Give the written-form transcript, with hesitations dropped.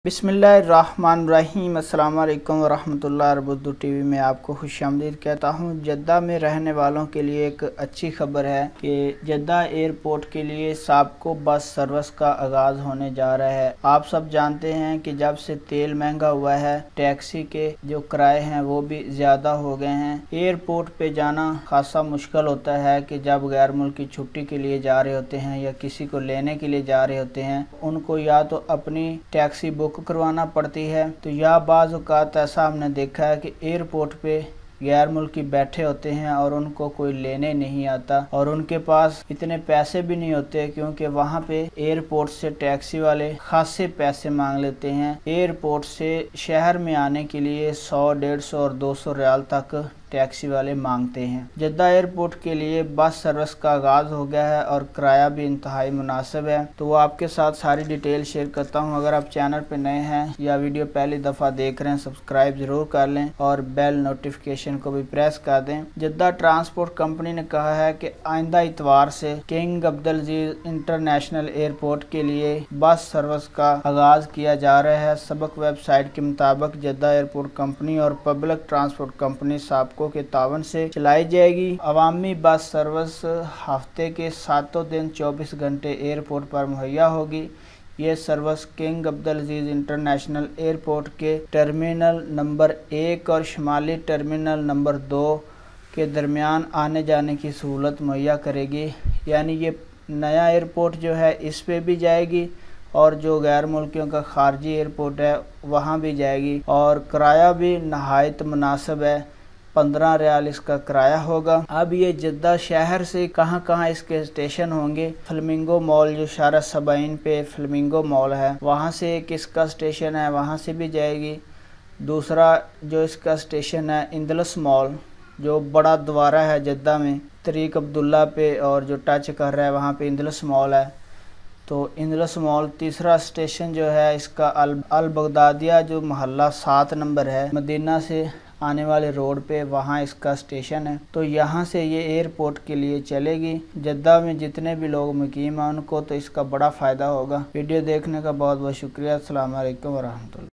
बिस्मिल्लाहिर्रहमानिर्रहीम। अस्सलाम वालेकुम वरहमतुल्लाह। अर्बुद्दू टीवी में आपको खुशामदीद कहता हूँ। जद्दा में रहने वालों के लिए एक अच्छी खबर है कि जद्दा एयरपोर्ट के लिए साबको बस सर्विस का आगाज़ होने जा रहा है। आप सब जानते हैं कि जब से तेल महंगा हुआ है, टैक्सी के जो किराए हैं वो भी ज़्यादा हो गए हैं। एयरपोर्ट पे जाना खासा मुश्किल होता है कि जब गैर मुल्की छुट्टी के लिए जा रहे होते हैं या किसी को लेने के लिए जा रहे होते हैं, उनको या तो अपनी टैक्सी बुक करवाना पड़ती है, तो या बाज़ औक़ात ऐसा हमने देखा है कि एयरपोर्ट पे गैर मुल्की बैठे होते हैं और उनको कोई लेने नहीं आता और उनके पास इतने पैसे भी नहीं होते, क्योंकि वहाँ पे एयरपोर्ट से टैक्सी वाले खासे पैसे मांग लेते हैं। एयरपोर्ट से शहर में आने के लिए 100, 150 और 200 रियाल तक टैक्सी वाले मांगते हैं। जद्दा एयरपोर्ट के लिए बस सर्विस का आगाज़ हो गया है और किराया भी इंतहाई मुनासिब है। तो वो आपके साथ सारी डिटेल शेयर करता हूँ। अगर आप चैनल पे नए हैं या वीडियो पहली दफ़ा देख रहे हैं, सब्सक्राइब ज़रूर कर लें और बेल नोटिफिकेशन को भी प्रेस कर दें। जद्दा ट्रांसपोर्ट कंपनी ने कहा है कि आइंदा इतवार से किंग अब्दुलअज़ीज़ इंटरनेशनल एयरपोर्ट के लिए बस सर्विस का आगाज़ किया जा रहा है। सबक वेबसाइट के मुताबिक जद्दा एयरपोर्ट कंपनी और पब्लिक ट्रांसपोर्ट कंपनी साबको के तावन से चलाई जाएगी। अवामी बस सर्विस हफ्ते के 7 दिन 24 घंटे एयरपोर्ट पर मुहैया होगी। ये service king Abdulaziz international airport के टर्मिनल नंबर 1 और शुमाली टर्मिनल नंबर 2 के दरमियान आने जाने की सहूलत मुहैया करेगी। यानी ये नया एयरपोर्ट जो है इस पे भी जाएगी और जो गैर मुल्कियों का खारजी एयरपोर्ट है वहाँ भी जाएगी। और किराया भी नहायत मुनासिब है, 15 रियाल इसका किराया होगा। अब ये जद्दा शहर से कहाँ कहाँ इसके स्टेशन होंगे, फ्लेमिंगो मॉल जो शारा सबाइन पे फ्लेमिंगो मॉल है वहाँ से एक इसका स्टेशन है, वहाँ से भी जाएगी। दूसरा जो इसका स्टेशन है इंदलस मॉल जो बड़ा द्वारा है जद्दा में तरीक अब्दुल्ला पे और जो टच कर रहा है वहाँ पे इंदलस मॉल है। तो इंदलस मॉल। तीसरा स्टेशन जो है इसका अल बगदादिया जो मोहल्ला 7 नंबर है मदीना से आने वाले रोड पे, वहाँ इसका स्टेशन है। तो यहाँ से ये एयरपोर्ट के लिए चलेगी। जद्दा में जितने भी लोग मुकीम हैं उनको तो इसका बड़ा फ़ायदा होगा। वीडियो देखने का बहुत बहुत शुक्रिया। अस्सलाम वालेकुम वरहमतुल्लाह।